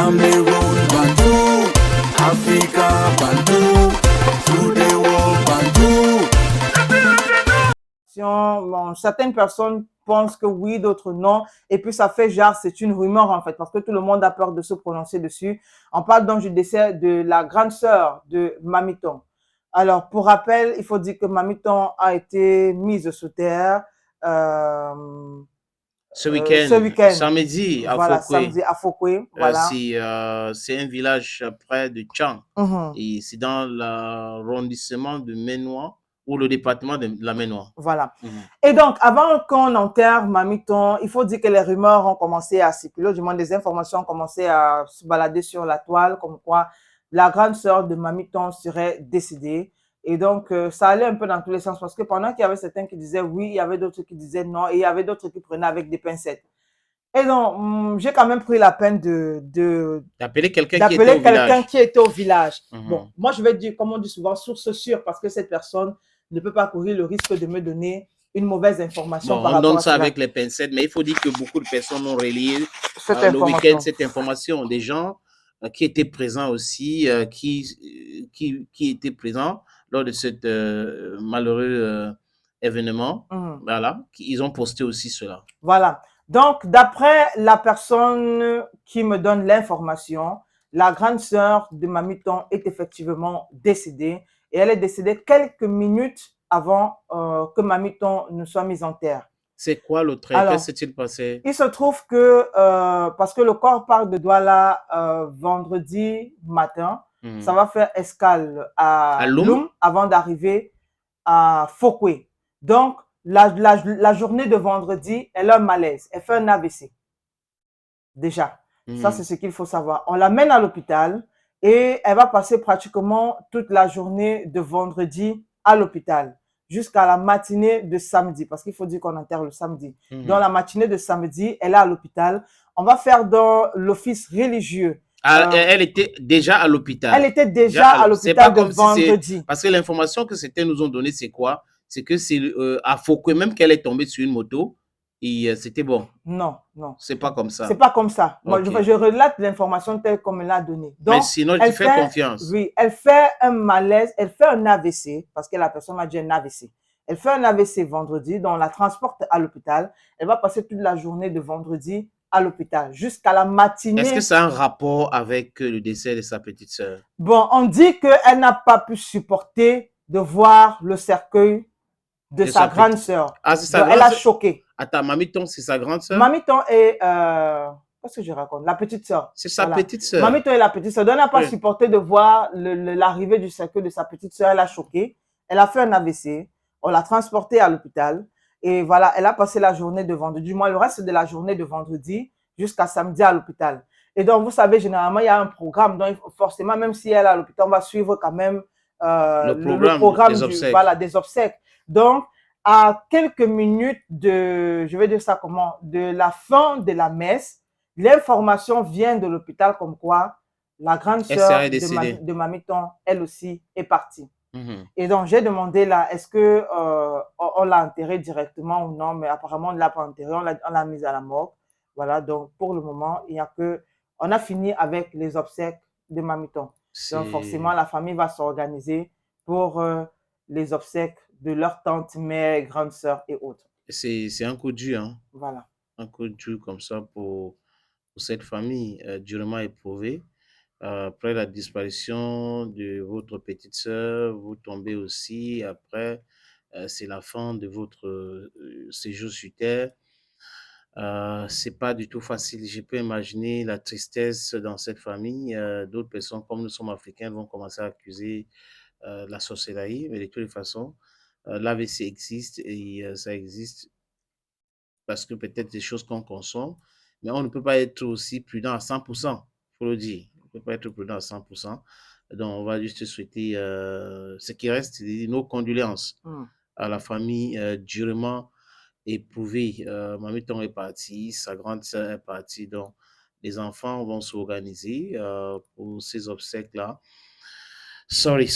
Cameroon, Bantou, Africa, Bantou, through the world, Bantou. Bon, certaines personnes pensent que oui, d'autres non. Et puis, ça fait genre, c'est une rumeur en fait, parce que tout le monde a peur de se prononcer dessus. On parle donc du décès de la grande sœur de Mamiton. Alors, pour rappel, il faut dire que Mamiton a été mise sous terre ce ce week-end, week-end. samedi à Voilà, Fouquet. samedi à Fouquet. Voilà. C'est un village près de Tchang. Mhm. Et c'est dans l'arrondissement de Ménois ou le département de la Ménois. Voilà. Et donc, avant qu'on enterre Mamiton, il faut dire que les rumeurs ont commencé à circuler, du moins des informations ont commencé à se balader sur la toile, comme quoi la grande sœur de Mamiton serait décédée. Et donc, ça allait un peu dans tous les sens parce que pendant qu'il y avait certains qui disaient oui, il y avait d'autres qui disaient non, et il y avait d'autres qui prenaient avec des pincettes. Et donc, j'ai quand même pris la peine d'appeler quelqu'un qui était au village. Bon, moi, je vais dire, comme on dit souvent, source sûre, parce que cette personne ne peut pas courir le risque de me donner une mauvaise information par rapport à cela. On donne ça avec les pincettes, mais il faut dire que beaucoup de personnes ont relayé le week-end cette information. Des gens qui étaient présents aussi, qui étaient présents lors de cet malheureux événement. Voilà, ils ont posté aussi cela. Voilà. Donc, d'après la personne qui me donne l'information, la grande sœur de Mamiton est effectivement décédée et elle est décédée quelques minutes avant que Mamiton ne soit mise en terre. C'est quoi le trait? Qu'est-ce qui s'est passé? Il se trouve que, parce que le corps part de Douala vendredi matin, ça va faire escale à Loum avant d'arriver à Fouquet. Donc, la journée de vendredi, elle a un malaise. Elle fait un AVC. Déjà. Ça, c'est ce qu'il faut savoir. On l'amène à l'hôpital et elle va passer pratiquement toute la journée de vendredi à l'hôpital jusqu'à la matinée de samedi, parce qu'il faut dire qu'on enterre le samedi. Dans la matinée de samedi, elle est à l'hôpital. On va faire dans l'office religieux. Elle était déjà à l'hôpital. Elle était déjà à l'hôpital de vendredi. Parce que l'information que certains nous ont donnée, c'est quoi? C'est que c'est à Fouquet, même qu'elle est tombée sur une moto, et c'était bon. Non, non. C'est pas comme ça. C'est pas comme ça. Moi, je relate l'information telle qu'on me l'a donnée. Donc, mais sinon, tu fais confiance. Oui, elle fait un malaise, elle fait un AVC, parce que la personne m'a dit un AVC. Elle fait un AVC vendredi, donc on la transporte à l'hôpital. Elle va passer toute la journée de vendredi à l'hôpital, jusqu'à la matinée. Est-ce que ça a un rapport avec le décès de sa petite sœur? Bon, on dit qu'elle n'a pas pu supporter de voir le cercueil de sa grande sœur. Ah, c'est ça. Elle a choqué. Attends, Mamiton, c'est sa grande sœur? Mamiton est, qu'est-ce que je raconte? La petite sœur. C'est sa petite sœur. Mamiton est la petite sœur. Donc, elle n'a pas supporté de voir l'arrivée du cercueil de sa petite sœur. Elle a choqué. Elle a fait un AVC. On l'a transportée à l'hôpital. Et voilà, elle a passé la journée de vendredi, du moins le reste de la journée de vendredi jusqu'à samedi à l'hôpital. Et donc, vous savez, généralement, il y a un programme. Donc, forcément, même si elle est à l'hôpital, on va suivre quand même le programme des obsèques. Donc, à quelques minutes de, je vais dire ça comment, de la fin de la messe, l'information vient de l'hôpital comme quoi la grande sœur de Mamiton, elle aussi, est partie. Et donc, j'ai demandé là, est-ce que on l'a enterrée directement ou non, mais apparemment, on ne l'a pas enterrée, on l'a mise à la mort. Voilà, donc pour le moment, il y a que, on a fini avec les obsèques de Mamiton. Donc, forcément, la famille va s'organiser pour les obsèques de leur tante, mère, grande sœur et autres. C'est un coup dur, hein? Voilà. Un coup dur comme ça pour cette famille durement éprouvée. Après la disparition de votre petite sœur, vous tombez aussi. Après, c'est la fin de votre séjour sur Terre. C'est pas du tout facile. Je peux imaginer la tristesse dans cette famille. D'autres personnes, comme nous sommes africains, vont commencer à accuser la sorcellerie, mais de toutes les façons, l'AVC existe et ça existe parce que peut-être des choses qu'on consomme, mais on ne peut pas être aussi prudent à 100%, il faut le dire. On ne peut pas être prudent à 100%. Donc, on va juste souhaiter ce qui reste, nos condoléances à la famille durement éprouvée. Mamiton est partie, sa grande sœur est partie, donc les enfants vont s'organiser pour ces obsèques-là. Sorry.